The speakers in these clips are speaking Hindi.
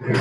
Good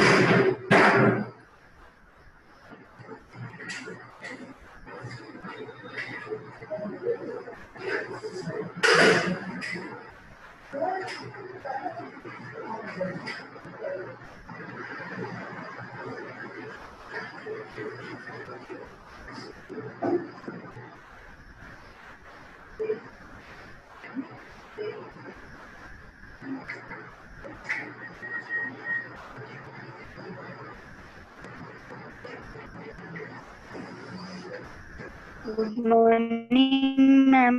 morning ma'am.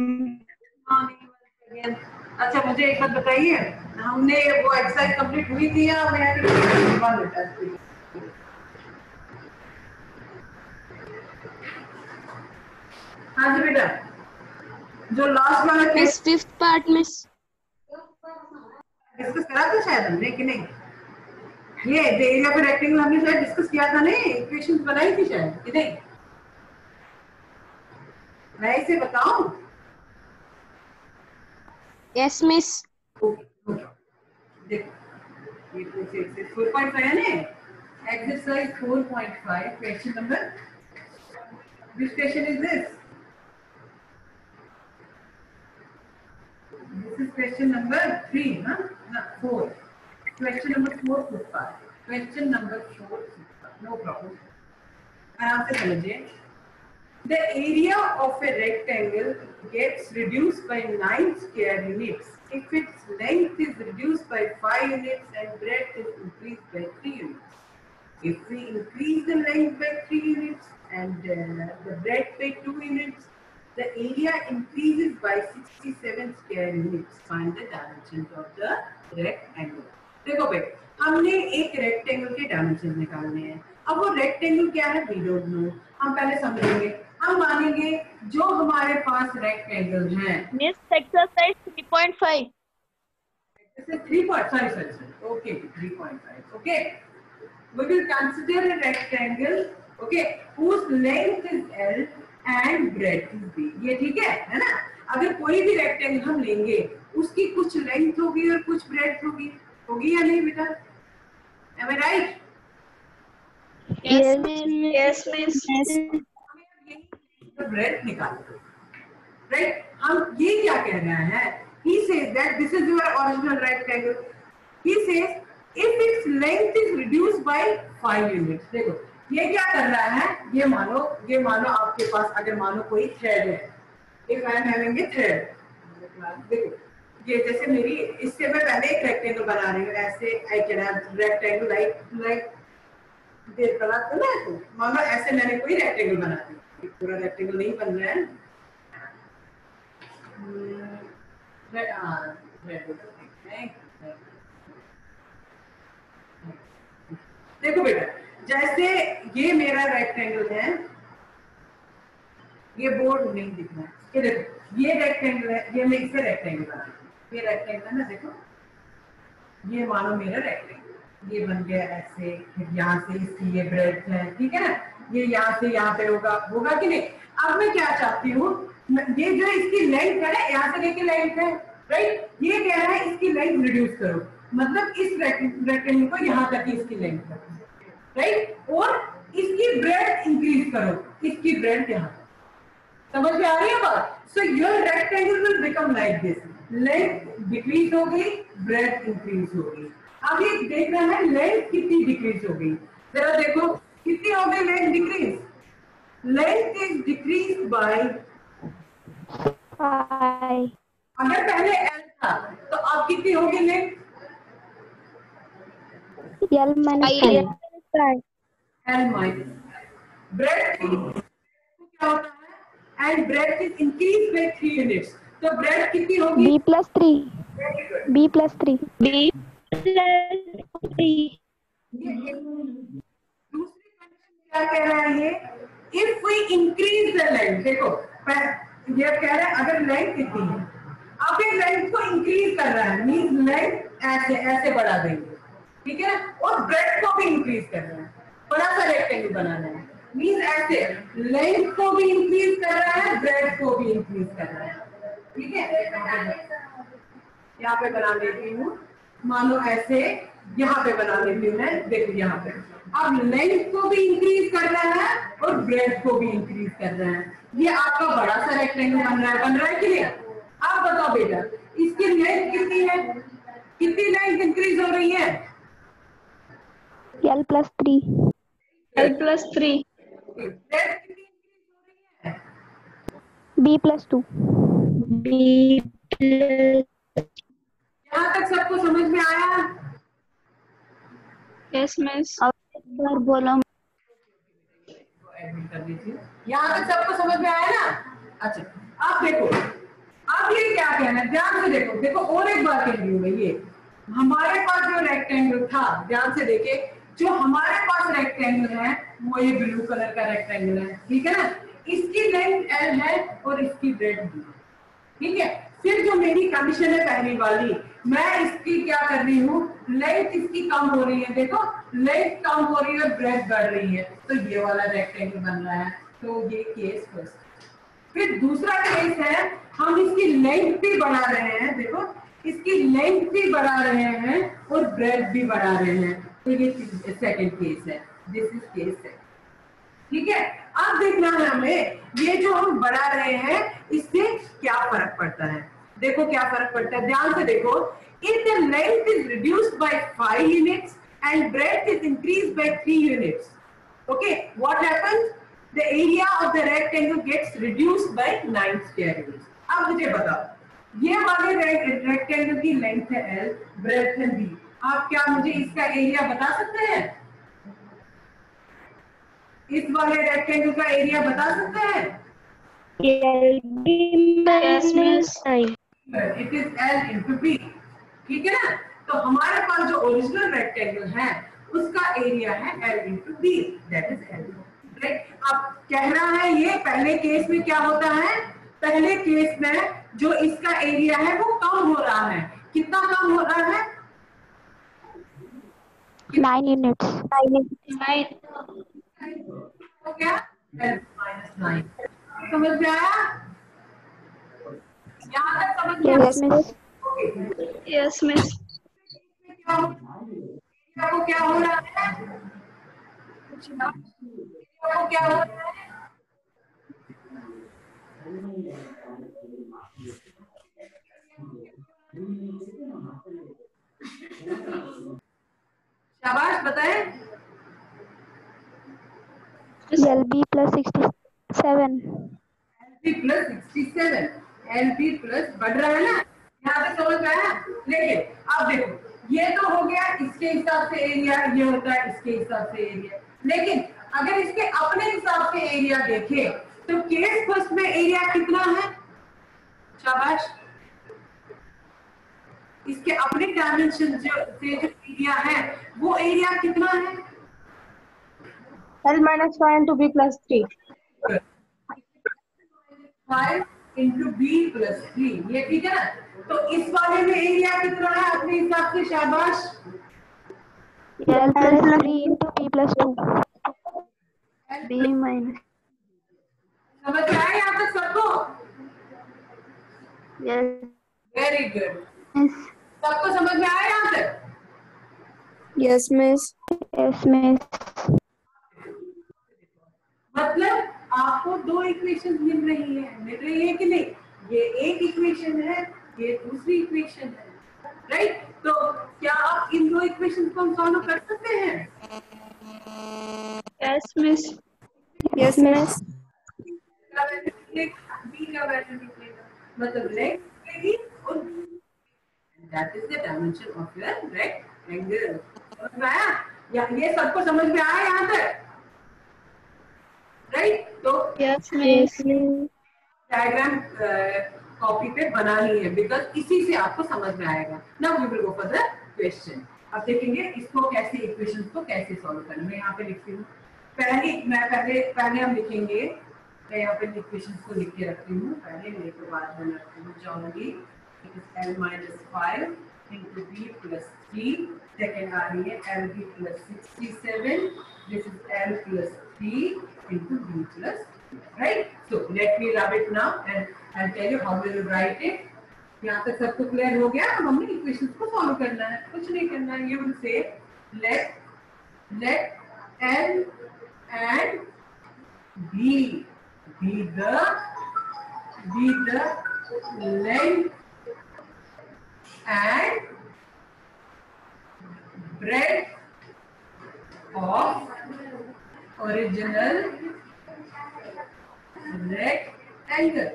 अच्छा मुझे एक बात बताइए, हमने वो एक्सरसाइज कंप्लीट हुई थी या हाँ जी बेटा, जो लास्ट वाला miss fifth part miss discuss करा था शायद हमने कि नहीं? ये द एरिया ऑफ रेक्टेंगल हमने शायद डिस्कस किया था नहीं, इक्वेशंस बनाई थी शायद कि नहीं? मैं इसे बताऊं? Yes miss. देखो ये कुछ एक्सरसाइज 4.5 है ना, exercise 4.5 question number, which question is this? This is question number 3, huh? No, 4. Question number 4 Putpal. Question number 4 Putpal. No problem. आराम से समझिए. The area of a rectangle gets reduced by 9 square units if its length is reduced by 5 units and breadth is increased by 3 units. If we increase the length by 3 units and the breadth by 2 units, the area increases by 67 square units. Find the dimensions of the rectangle. देखो भाई, हमने एक रेक्टेंगल के डायमेंशन निकालने हैं. अब वो रेक्टेंगल क्या है, वी डोंट नो. हम पहले समझेंगे. हम मानेंगे जो हमारे पास रेक्टेंगल हैं. Miss exercise 3.5. This is 3 point. Sorry. Okay, 3.5. Okay. We will consider a rectangle, okay, whose length is L and breadth is B. ये ठीक है ना? अगर कोई भी रेक्टेंगल हम लेंगे, उसकी कुछ लेंथ होगी और कुछ ब्रेड्थ होगी या नहीं बेटा? Am I right? Yes miss. तो ब्रेड्थ निकालो, right? हम ये क्या कह रहे हैं? He says that this is your original rectangle. He says if its length is reduced by 5 units. देखो ये क्या कर रहा है? ये मानो आपके पास अगर मानो कोई थ्रेड है, if I am having a thread, देखो ये जैसे मेरी, इससे मैं पहले एक रेक्टेंगल बना रही हूँ. ऐसे I can have rectangle like देर बना तो ना, तो मानो ऐसे मैंने कोई रेक्टेंगल बना दिया. पूरा रेक्टेंगल नहीं बन रहा है. देखो बेटा, जैसे ये मेरा रेक्टेंगल है, ये बोर्ड नहीं दिख रहा है. ये देखो ये रेक्टेंगल है, ये मैं इसे रेक्टेंगल बना, ये रेक्टेंगल है ना, देखो ये मानो मेरा रेक्टेंगल, ये बन गया ऐसे. यहाँ से इसकी ये ब्रेड्थ है, ठीक है ना? ये यहाँ से यहाँ पे होगा कि नहीं? अब मैं क्या चाहती हूँ, ये जो इसकी लेंथ है ना, यहाँ से लेके लेंथ है, राइट? ये कह रहा है इसकी लेंथ रिड्यूस करो, मतलब इस रेक्टेंगल को यहाँ तक इसकी लेंथ करो, राइट? और इसकी ब्रेड्थ इंक्रीज करो, इसकी ब्रेड्थ यहाँ. समझ में आ रही है बात? So your rectangle will become like this. Length decrease हो गई, ब्रेड्थ इंक्रीज हो गई. अब ये देख रहे हैं लेंथ कितनी डिक्रीज हो गई. जरा देखो कितनी हो गई length decrease. Length is decrease by 5. अगर पहले L था तो अब कितनी होगी length? L minus 5. L minus breadth क्या होता है? And breadth is increased by 3 units. तो breadth कितनी होगी? B plus 3. B plus 3. दूसरी कंडीशन क्या कह रहा है ये? If we increase the length, देखो ये कह रहा है अगर लेंथ कितनी है, अब ये लेंथ को इंक्रीज कर रहा है, मींस लेंथ ऐसे बढ़ा देंगे, ठीक है ना? और ब्रेड्थ को भी इंक्रीज कर रहा है, बड़ा सा रेक्टेंगल बनाना है, मींस ऐसे लेंथ को भी इंक्रीज कर रहा है, ब्रेड्थ को भी इंक्रीज कर रहा है, ठीक है? यहाँ पे बना देती हूँ, मानो ऐसे यहाँ पे बना देती हूँ मैं, देखो यहाँ पे अब लेंथ को भी इंक्रीज करना है और ब्रेथ को भी इंक्रीज करना है। ये आपका बड़ा सा रेक्टेंगल बन रहा है कि नहीं? आप बताओ बेटा इसकी लेंथ कितनी है, कितनी लेंथ इंक्रीज हो रही है? L+3. L+3. ब्रेथ कितनी इंक्रीज हो रही है? B+2. B+. यहाँ तक सबको समझ में आया? Yes miss. एक बार बोलो। एडमिट कर दीजिए। यहाँ तक सबको समझ में आया ना? अच्छा अब देखो, अब ये क्या कहना है, ध्यान से देखो, देखो और एक बात कह रही हूँ मैं, ये हमारे पास जो रेक्टेंगल था, ध्यान से देखे, जो हमारे पास रेक्टेंगल है वो ये ब्लू कलर का रेक्टेंगल है, ठीक है ना? इसकी लेंथ L है और इसकी ब्रेथ B, ठीक है? फिर जो मेरी कंडीशन है पहली वाली, मैं इसकी क्या कर रही हूँ, लेंथ इसकी कम हो रही है, देखो लेंथ कम हो रही है, ब्रेथ बढ़ रही है, तो ये वाला रेक्टेंगल बन रहा है। तो ये केस फर्स्ट। फिर दूसरा केस है, हम इसकी लेंथ भी बढ़ा रहे हैं, देखो इसकी लेंथ भी बढ़ा रहे हैं और ब्रेथ भी बढ़ा रहे हैं, तो ये सेकंड केस है, दिस इज केस है, ठीक है? अब देखना है हमें ये जो हम बढ़ा रहे हैं इससे क्या फर्क पड़ता है। देखो क्या फर्क पड़ता है, ध्यान से देखो, if the length is reduced by 5 units and breadth is increased by 3 units, okay, what happens? The area of the rectangle gets reduced by 9 square units. अब मुझे बताओ, ये वाले रेक्टेंगल की लेंथ है L, ब्रेथ है B, आप क्या मुझे इसका एरिया बता सकते हैं? इस वाले रेक्टेंगल का एरिया बता सकते हैं? Yes miss. It is L into B, ठीक है ना? तो हमारे पास जो ओरिजिनल रेक्टेंगल है उसका एरिया है L into B, that is L, right? अब कह रहा है ये पहले केस में क्या होता है, पहले केस में जो इसका एरिया है वो कम हो रहा है, कितना कम हो रहा है? 9 units. 9. तो क्या L minus 9, समझ में आया? यहाँ तक समझ में Yes, miss. Yes miss. आपको क्या हो रहा है, आपको क्या हो रहा है? शाबाश बताएं। LB plus 67. LB plus 67, LB plus बढ़ रहा है ना, यहाँ पे समझ में आया? लेकिन अब देखो ये तो हो गया इसके हिसाब से एरिया, ये होता है इसके हिसाब से एरिया, लेकिन अगर इसके अपने हिसाब से एरिया देखें तो केस फर्स्ट में एरिया कितना है? शाबाश, इसके अपने डायमेंशन जो एरिया है वो एरिया कितना है? L minus 5 into B plus 3. 5 into B plus 3, ये ठीक है ना? तो इस वाले में एरिया कितना है अपने हिसाब से? शाबाश, L+3 into B plus 2. B minus. समझ में आया यहाँ तक सबको? Yes. Very good, Miss. सबको समझ में आया यहाँ तक? Yes miss. Yes, miss. मतलब आपको दो इक्वेशन मिल रही है कि नहीं? ये एक इक्वेशन है, ये दूसरी इक्वेशन है, राइट? तो क्या आप इन दो इक्वेशन को हम सॉल्व कर सकते हैं? Yes miss. Yes, miss. B का वैल्यू निकलेगा, मतलब लेंथ निकलेगी और that is the dimension of your rectangle. समझ में आया? या ये सबको समझ में आया यहाँ तक? राइट? तो Yes miss. डायग्राम कॉपी पे बनानी है, बिकॉज इसी से आपको समझ में आएगा। Now we will go for the question. अब देखेंगे इसको कैसे, इक्वेशंस को कैसे सॉल्व करना। मैं यहाँ पे लिखती हूँ, पहले हम लिखेंगे, मैं यहाँ पे इक्वेशंस को लिख के रखती हूँ, पहले लेने के बाद मैं जाऊंगी। It is L minus 5 into B plus 3, second आ रही है LB plus 67, this is L plus 3 into B plus 3, right? So let me rub it now and I'll tell you how we will write it. यहाँ तक सबको क्लियर हो गया? अब हमने इक्वेशन को सॉल्व करना है, कुछ नहीं करना है। ये will say let L and B be the length and breadth of original rectangle.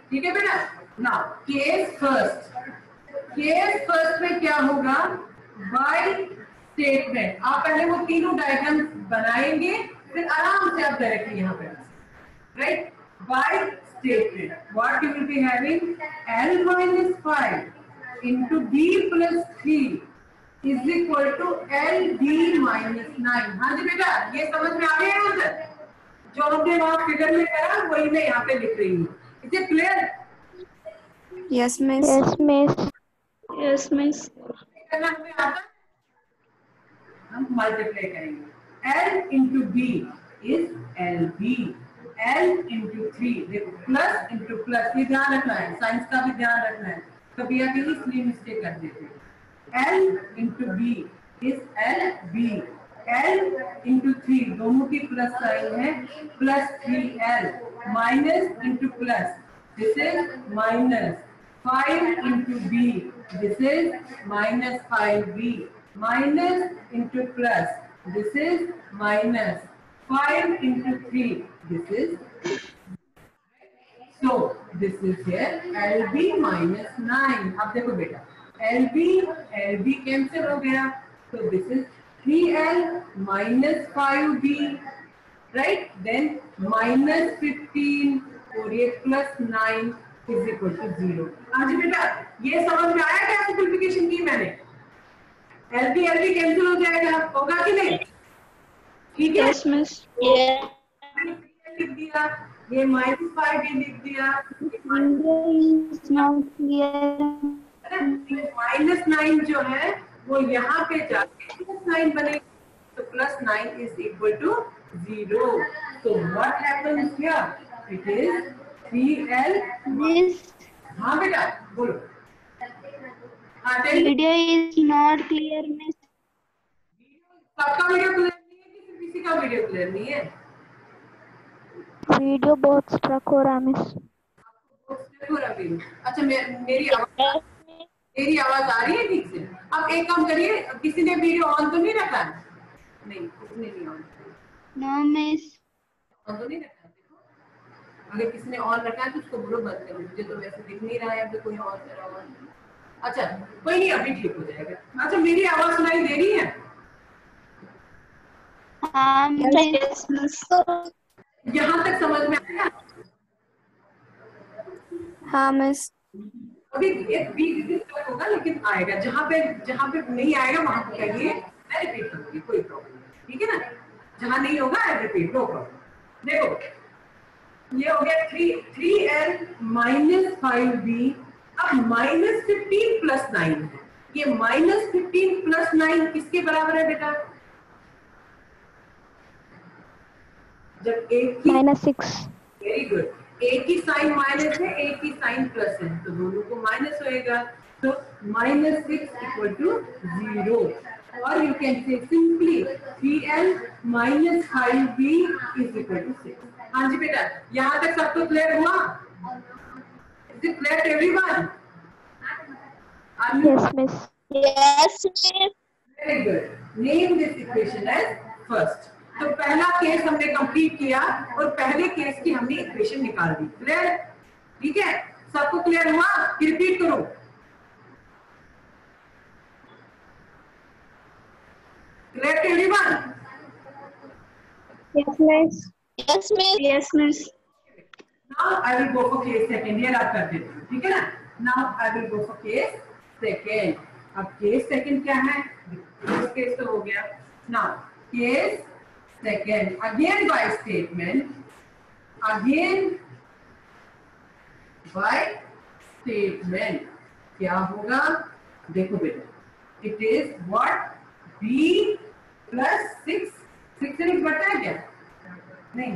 ठीक है बेटा? नाउ केस फर्स्ट में क्या होगा? By statement. आप पहले वो तीनों डायग्राम बनाएंगे, फिर आराम से आप डायरेक्टली यहाँ पे right. By statement what you will be having L minus 5 into B plus 3 is equal to LB minus 9। हाँ जी बेटा, ये समझ में आ गया है आंसर? जो हमने वहां फिगर में करा वही मैं यहाँ पे लिख रही हूँ। Is it clear? Yes, miss. Yes, miss. Yes, miss. करना हमें आता है, हम मल्टीप्लाई करेंगे। L into B is LB, L into 3 देखो प्लस इंटू प्लस, ये ध्यान रखना है, साइंस का भी ध्यान रखना है, कभी आप इसलिए मिस्टेक कर देते हैं। L into B is LB, L into 3 दोनों की प्लस साइन है, plus 3L minus into plus, this is minus 5 into B, this is minus 5B, minus into plus, this is minus 5 into 3, this is, so this is here LB minus 9। अब देखो बेटा, LB कैंसिल हो गया, so this is 3L minus 5B, right? Then minus 15 और ये plus 9 is equal to 0। हाँ जी बेटा, ये समझ में आया क्या सिंपलीफिकेशन की मैंने? LB कैंसिल हो जाएगा, होगा कि नहीं? ठीक है? Yes, miss. Yeah. लिख दिया, ये minus 5 लिख दिया, Is not clear. माइनस 9 जो है वो यहाँ पे जाके प्लस 9 बनेगा, तो plus 9 is equal to 0। So what happens here? It is 3L। This हाँ बेटा बोलो। हाँ video is not clear, miss. सबका वीडियो क्लियर नहीं है कि सिर्फ किसी का वीडियो क्लियर नहीं है? वीडियो बहुत स्ट्रक हो रहा है, मिस। अच्छा, मेरी आवाज आ रही है ठीक से? अब एक काम करिए, किसी ने वीडियो ऑन तो नहीं रखा है? नहीं, किसने नहीं ऑन? No miss. ऑन तो नहीं रखा? देखो, अगर किसी ने ऑन रखा है तो उसको बोलो बंद करो, मुझे तो वैसे दिख नहीं रहा है अब कोई ऑन करा हुआ। अच्छा कोई नहीं, अभी ठीक हो जाएगा। अच्छा मेरी आवाज सुनाई दे रही है? हाँ मिस। यहाँ तक समझ में आया? हाँ मिस। अभी एक बीच होगा लेकिन आएगा, जहाँ पे नहीं आएगा वहां पे कहिए मैं रिपीट करूंगी, कोई प्रॉब्लम नहीं, ठीक है ना? जहाँ नहीं होगा आई रिपीट, नो प्रॉब्लम। देखो ये हो गया 3L minus 5B। अब माइनस 15 प्लस 9 है, ये माइनस 15 प्लस 9 किसके बराबर है बेटा? जब एक ही -6। वेरी गुड, एक ही साइन माइनस है, एक ही साइन प्लस है, तो दोनों को माइनस होएगा, तो -6 इक्वल टू 0। और you can say simply 3L minus 5B is equal to 6। हाँ जी बेटा, यहाँ तक सबको क्लियर हुआ? Is it clear to everyone? Yes, miss. Yes, miss. Very good. Name this equation as first. तो पहला केस हमने कंप्लीट किया और पहले केस की हमने इक्वेशन निकाल दी। क्लियर? ठीक है, सबको क्लियर हुआ? रिपीट करो। Clear to everyone? Yes, miss. Yes, miss. Yes, miss. Now I will go for case second। ये आप कर देते हो, ठीक है ना? Now I will go for case second। अब केस सेकंड क्या है? केस तो हो गया। Now case second, again by statement, क्या होगा? देखो बेटा, it is what? B plus 6 से नहीं बढ़ता है क्या? नहीं,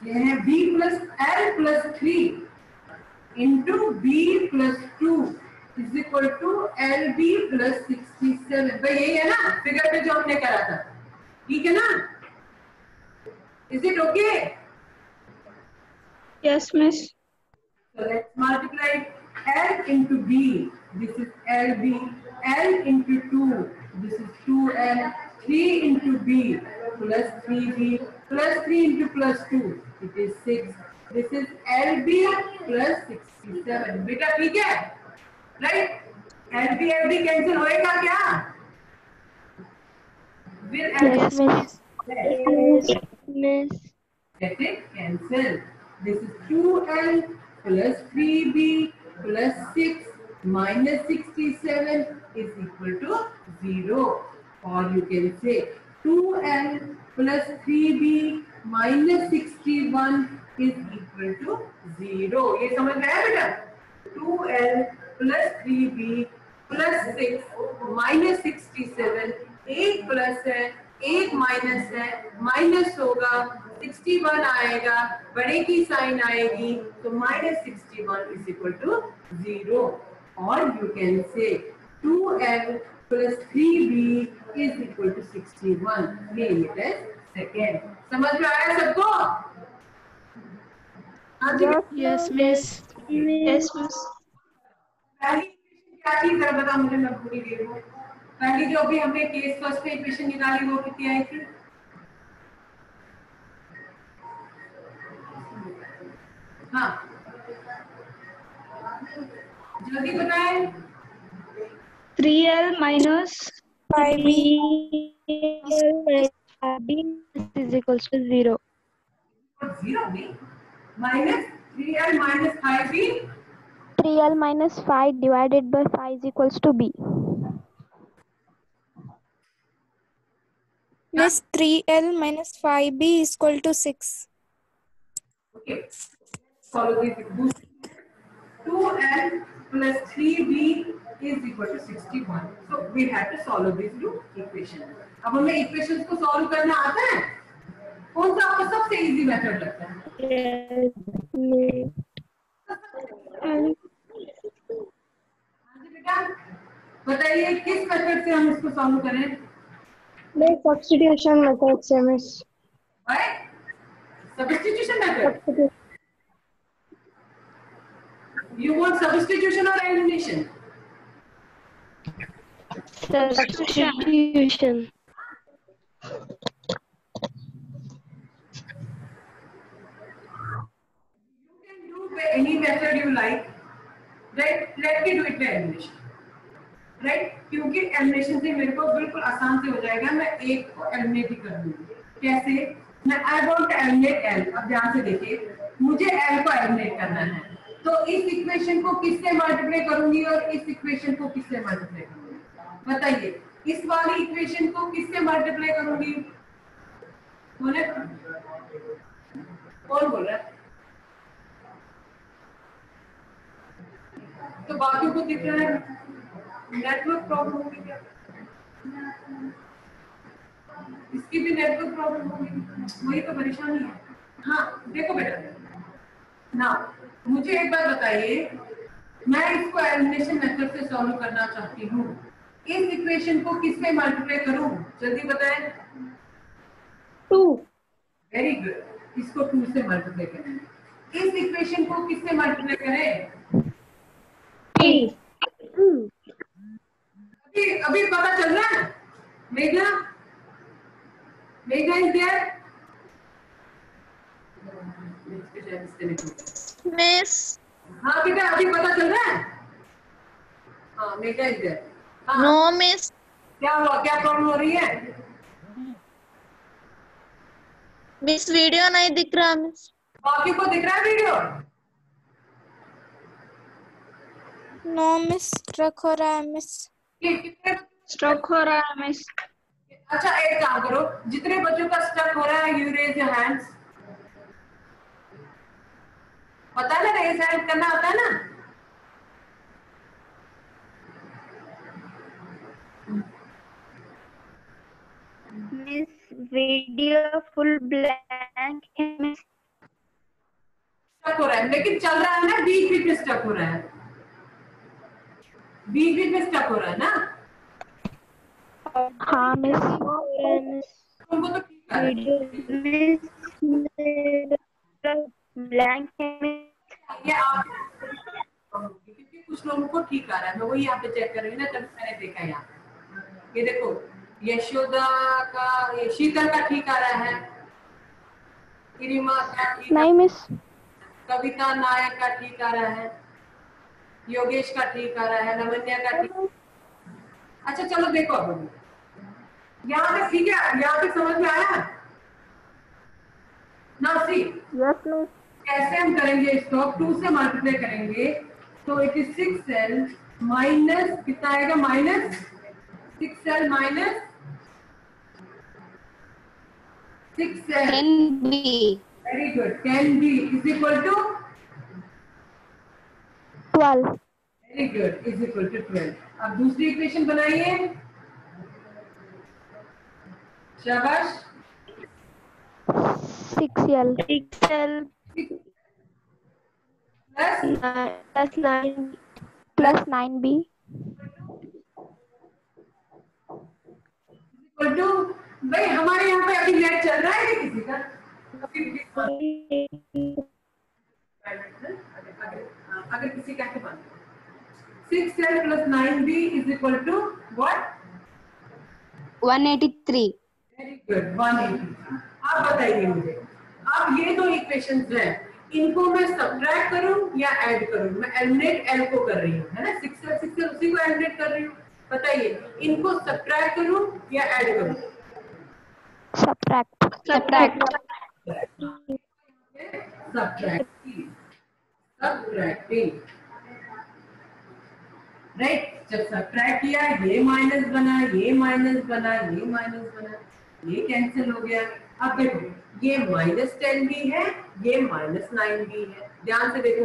ये है B plus L plus 3 into B plus 2 is equal to LB plus 67। भाई यही है ना फिगर पे जो हमने करा था, ठीक है ना? Is it okay? Yes, miss. So let's multiply L into B. This is LB. L into 2. This is 2L. 3 into B plus 3B plus 3 into plus 2. It is 6. This is LB plus 67. बेटा ठीक है? Right? LB cancel होएगा क्या? Will LB Yes, miss. Yes, miss. get it? Cancel. This is 2L plus 3B plus 6 minus 67 is equal to 0. Or you can say 2L plus 3B minus 61 is equal to 0. ये समझ में आया बेटा? 2L plus 3B plus 6 minus 67 एक प्लस है एक माइनस है, माइनस होगा 61 आएगा, बड़े की साइन आएगी तो माइनस 61 इज इक्वल टू 0। और यू कैन से 2L plus 3B is equal to 61। ये है सेकेंड। समझ में आया सबको? Yes, miss. Yes, miss. पहली इक्वेशन क्या थी जरा बता मुझे, मैं भूल गई हूँ। पहली जो अभी हमने केस फर्स्ट में इक्वेशन निकाली वो कितनी आई थी? हाँ जल्दी बताएं। 3L minus 5B is equals to 0. 0 नहीं, minus 3L minus 5B 3L minus 5 divided by 5 is equals to B. Miss 3L minus 5B is equal to 6. Okay, follow this. 2L plus 3B is equal to 61. So we have to solve these two equations. अब हमें equations को solve करना आता है? कौन सा आपको सबसे easy method लगता है? बेटा बताइए किस मेथड से हम इसको सॉल्व करें? Substitution method से miss. Substitution method. You want substitution or elimination? Substitution. You can do any method you like. Right? Let me do it by elimination. Right क्योंकि एलिमिनेशन से मेरे को बिल्कुल आसान से हो जाएगा, मैं एक को एलिमिनेट ही कर दूंगी। कैसे? मैं I want to eliminate l. अब ध्यान से देखिए, मुझे एल को एलिमिनेट करना है तो इस इक्वेशन को किससे मल्टीप्लाई करूंगी और इस इक्वेशन को किससे मल्टीप्लाई करूंगी? बताइए, इस वाली इक्वेशन को किससे मल्टीप्लाई करूंगी? बोले कौन बोल रहा है? तो बाकी को दिख रहा है नेटवर्क प्रॉब्लम होगी क्या? इसकी भी नेटवर्क प्रॉब्लम होगी, वही तो परेशानी है। हाँ देखो बेटा, ना मुझे एक बात बताइए, मैं इसको एलिमिनेशन मेथड से सॉल्व करना चाहती हूँ, इस इक्वेशन को किससे मल्टीप्लाई करूँ? जल्दी बताएं। 2। वेरी गुड, इसको 2 से मल्टीप्लाई करें। इस इक्वेशन को किससे मल्टीप्लाई करें? 3। अभी पता चल रहा है? मेघना इज देयर? Miss. हाँ बेटा अभी पता चल रहा है? हाँ मेघना इज देयर। No, miss. क्या हुआ, क्या प्रॉब्लम हो रही है? मिस वीडियो नहीं दिख रहा मिस। बाकी को दिख रहा है वीडियो? No miss, स्ट्रक हो रहा है मिस। स्ट्रोक हो रहा है मिस। अच्छा एक काम करो, जितने बच्चों का स्टक हो रहा है यू रेज योर हैंड्स। पता है ना, रेज हैंड करना आता है ना? मिस वीडियो फुल ब्लैंक है मिस। स्टक हो रहा है, लेकिन चल रहा है ना, बीच बीच में स्टक हो रहा है, बीच बीच में स्टक हो रहा है ना। हाँ मिस। तुमको तो ठीक है, ब्लैंक है ये आप क्योंकि कुछ लोगों को ठीक आ रहा है, मैं वही यहाँ पे चेक कर रही हूँ ना, तभी मैंने देखा यहाँ पे। ये देखो, यशोदा का, ये शीतल का ठीक आ रहा है, गरिमा का ठीक नहीं मिस। कविता नायक का ठीक आ रहा है, योगेश का ठीक आ रहा है, नवन्या का ठीक। अच्छा चलो देखो, अब यहाँ पे ठीक है, यहाँ पे समझ में आया ना। सी यस मिस। कैसे हम करेंगे इसको, 2 से मल्टीप्लाई करेंगे तो इट इज 6l माइनस कितना आएगा, minus 6l minus 6l 10b. Very good, 10b is equal to 12। Very good is equal to 12। अब दूसरी इक्वेशन बनाइए, शाबाश। 6l plus plus 9b equal to, भाई हमारे यहाँ पे अभी नेट चल रहा है किसी का, अगर किसी का तो बंद, 6l plus 9b is equal to what? 183. Very good, 183। आप बताइए मुझे, अब ये दो इक्वेशंस हैं, इनको मैं सब्ट्रैक्ट करूं या ऐड करूं? मैं एलिमिनेट एल को कर रही हूँ, है ना, 6l उसी को एलिमिनेट कर रही हूँ। बताइए, इनको सब्ट्रैक्ट करूं या ऐड करूं? subtract subtracting, subtracting, right. जब सब्ट्रैक्ट किया, ये माइनस बना, ये माइनस बना, ये माइनस बना, ये कैंसिल हो गया। अब देखो, ये -10 भी है, ये -9 भी है, ध्यान से देखो,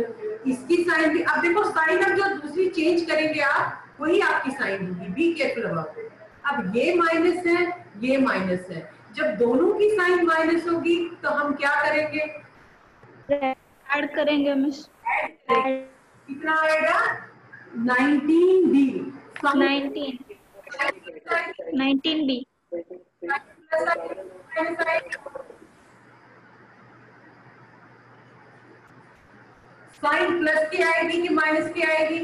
इसकी साइन भी, अब देखो साइन अब जो दूसरी चेंज करेंगे आप, वही आपकी साइन होगी, बी केयरफुल अबाउट इट। अब ये माइनस है, ये माइनस है, जब दोनों की साइन माइनस होगी तो हम क्या करेंगे, ऐड करेंगे मिस। कितना आएगा, 19b 19b साइन प्लस की आएगी कि माइनस की आएगी?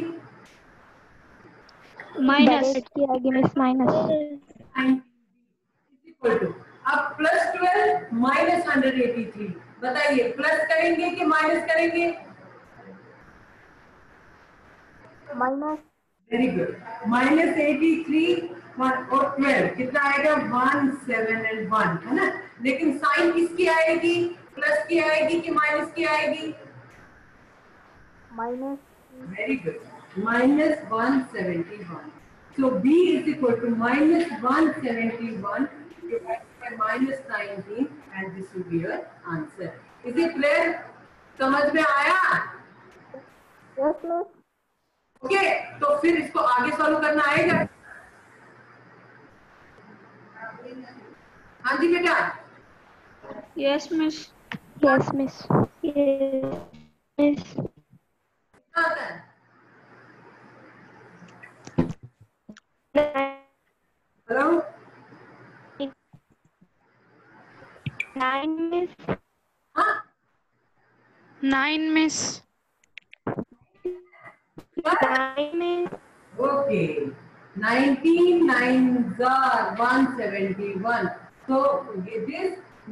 माइनस की आएगी मिस, माइनस। अब +12 -183, बताइए प्लस करेंगे कि माइनस करेंगे? माइनस। वेरी गुड, -83 और 12 कितना आएगा, 1 7 and 1, है ना। लेकिन साइन किसकी आएगी, प्लस की आएगी कि माइनस की आएगी? Minus. Very good, -171। So B is equal to -171 divided by -19 and this will be your answer. Is it clear? समझ में आया? Yes miss. ओके, तो फिर इसको आगे सॉल्व करना आएगा? हाँ जी बेटा। Yes miss. Yes miss. Yes कितना आता है? 9 मिस। हाँ 9 miss. 9 miss. Okay, 19 9s are 171, so it is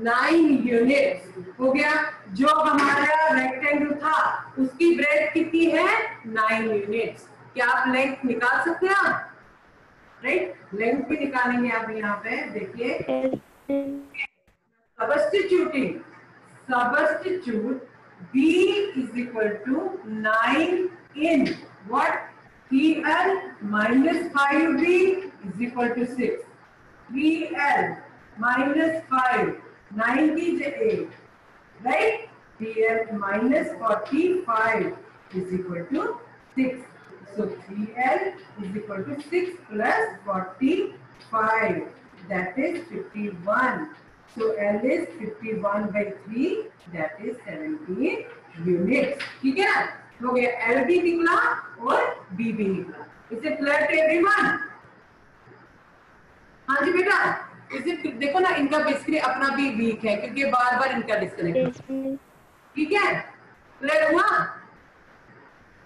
9 units हो गया। जो हमारा रेक्टेंगल था उसकी ब्रेथ कितनी है, 9 यूनिट्स। क्या आप लेंथ निकाल सकते हैं आप, राइट? लेंथ भी निकालेंगे आप यहाँ पे, देखिए substituting, substitute B is equal to 9 in what, 3l minus 5b is equal to 6, 3l minus 5, 9 is 8, right? 3l minus 45 is equal to 6, so 3l is equal to 6 plus 45, that is 51. So L is 51 by 3, that is 17 unit. ठीक है ना, हो गया LB निकला और BB निकला। इसे क्लियर टू एवरीवन? हाँ जी बेटा, इसे देखो ना, इनका बेसिकली अपना भी वीक है क्योंकि बार बार इनका डिस्कनेक्ट। Yes, miss. ठीक है, क्लियर हुआ?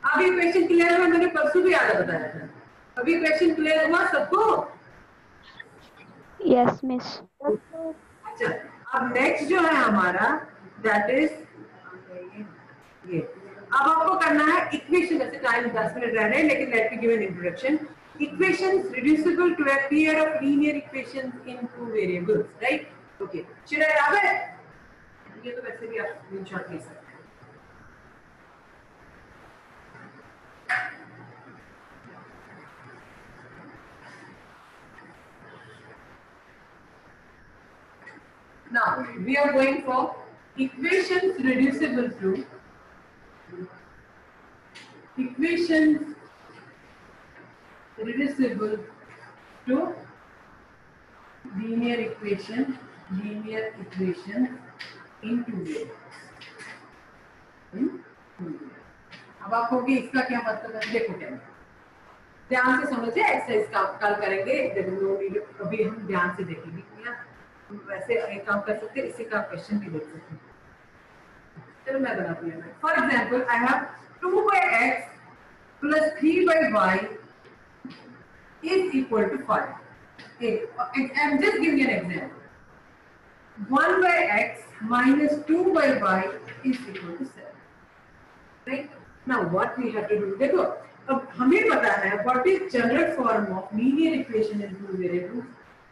अभी क्वेश्चन क्लियर हुआ? मैंने परसों भी आगे बताया था। अभी क्वेश्चन क्लियर हुआ सबको? Yes, miss. अच्छा, अब नेक्स्ट जो है हमारा दैट इज ये। अब आपको करना है इक्वेशन। वैसे टाइम 10 मिनट रह रहे हैं लेकिन let me give an introduction. Equations reducible to a pair of linear equations in two variables, right? Okay. Should I have it? ये तो वैसे भी आप स्क्रीनशॉट ले सकते हैं। Now we are going for equations reducible to linear equation in two variables. अब आप कहोगे इसका क्या मतलब है? देखो क्या ध्यान से समझिए, एक्सरसाइज का कल करेंगे, अभी हम ध्यान से देखेंगे। वैसे एक काम कर सकते हैं, इसी का क्वेश्चन भी देख सकते हैं। चलो मैं बनाती हूँ। For example I have 2/x plus 3/y is equal to 5. I'm just giving an example. 1/x minus 2/y is equal to 7. Right? Now what we have to do? देखो, अब हमें पता है what is general form of linear equation in two variables.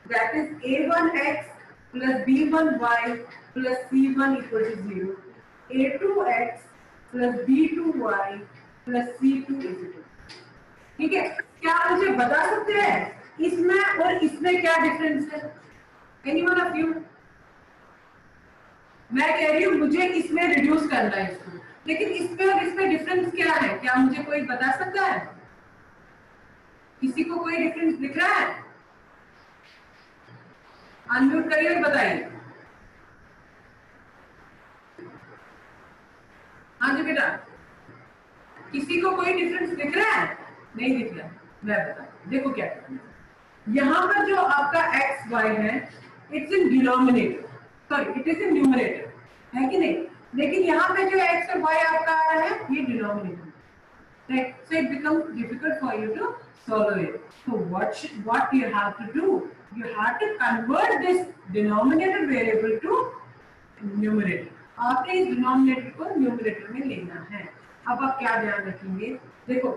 That is a1x plus b1y plus c1 equal to 0. a2x plus b2y plus c2 is equal to। ठीक है, क्या आप मुझे बता सकते हैं इसमें और इसमें क्या डिफरेंस है? Anyone of you? मैं कह रही हूँ मुझे इसमें रिड्यूस करना है इसको, लेकिन इसमें और इसमें डिफरेंस क्या है? क्या मुझे कोई बता सकता है? किसी को कोई डिफरेंस दिख रहा है? अनम्यूट करिए और बताइए। हाँ जी बेटा, किसी को कोई डिफरेंस दिख रहा है? नहीं दिख रहा? मैं बता, देखो क्या करना है। यहाँ पर जो आपका एक्स वाई है, it's in denominator, sorry it is in numerator, है कि नहीं? लेकिन यहाँ पे जो एक्स और वाई आपका आ रहा है, ये denominator, right? So it becomes difficult for you to solve it. So what you have to do? You have to convert this denominator variable to numerator. आपने इस डिनोमिनेटर को न्यूमरेटर में लेना है। अब आप क्या ध्यान रखेंगे? देखो,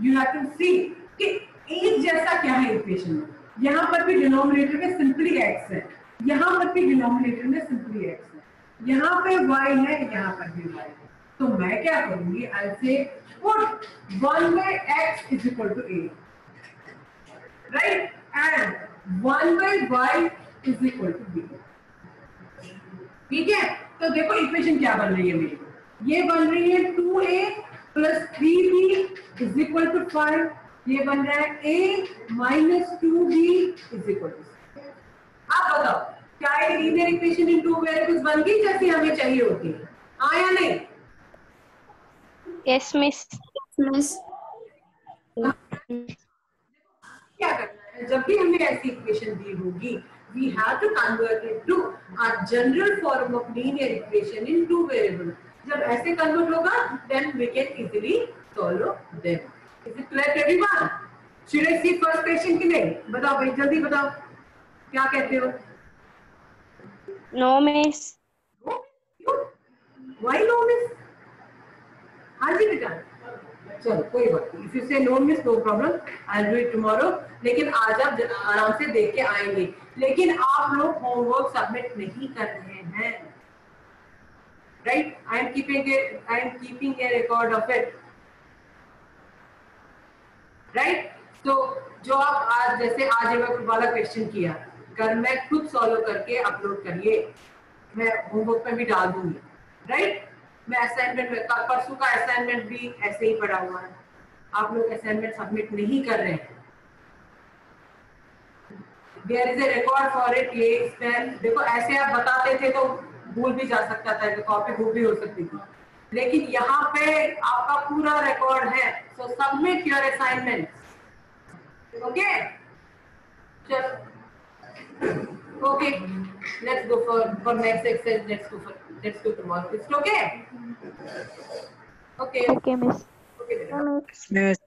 you have to see कि एक जैसा क्या है इक्वेशन में। यहाँ पर भी डिनोमिनेटर में सिंपली x है, यहाँ पर भी डिनोमिनेटर में सिंपली x है, यहाँ पे y है, यहाँ पर भी y है। तो मैं क्या करूंगी? I'll say put 1/x is equal to a, right? And 1/y is equal to b. ठीक है, तो देखो इक्वेशन क्या बन रही है मेरी, ये बन रही है 2a plus 3b is equal to 5, ये बन रहा है a minus 2b is equal to 6। आप बताओ क्या ये linear equation in two variables बन गई जैसी हमें चाहिए होती है? हाँ या नहीं? Yes, miss. Miss. क्या करना है, जब भी हमें ऐसी इक्वेशन दी होगी, we have to convert it to a general form of linear equation in two variables. जब ऐसे कन्वर्ट होगा, then we can easily solve them. Is it clear to everyone? Should I see first question की नहीं? बताओ भाई, जल्दी बताओ, क्या कहते हो? No, miss. Why no miss? हाँ जी बेटा, चलो कोई बात नहीं। If you say no miss, no problem. I'll do it tomorrow. लेकिन आज आप आराम से देख के आएंगे, लेकिन आप लोग होमवर्क सबमिट नहीं कर रहे हैं, right? I am keeping a record of it, right? तो जो आप आज जैसे आज वाला क्वेश्चन किया, कल मैं खुद सॉल्व करके अपलोड करिए, मैं होमवर्क में भी डाल दूंगी, राइट? मैं असाइनमेंट में, परसों का असाइनमेंट भी ऐसे ही पड़ा हुआ है, आप लोग असाइनमेंट सबमिट नहीं कर रहे हैं। There is a record for it. ये इसमें देखो, ऐसे आप बताते थे तो भूल भी जा सकता था, कॉपी भूल भी हो सकती थी, लेकिन यहाँ पे आपका पूरा रिकॉर्ड है, so submit your assignment. Okay, चलो, okay, let's go for next exercise. Let's go tomorrow. It's okay? Okay. Okay, miss. Okay, बेटा. Miss.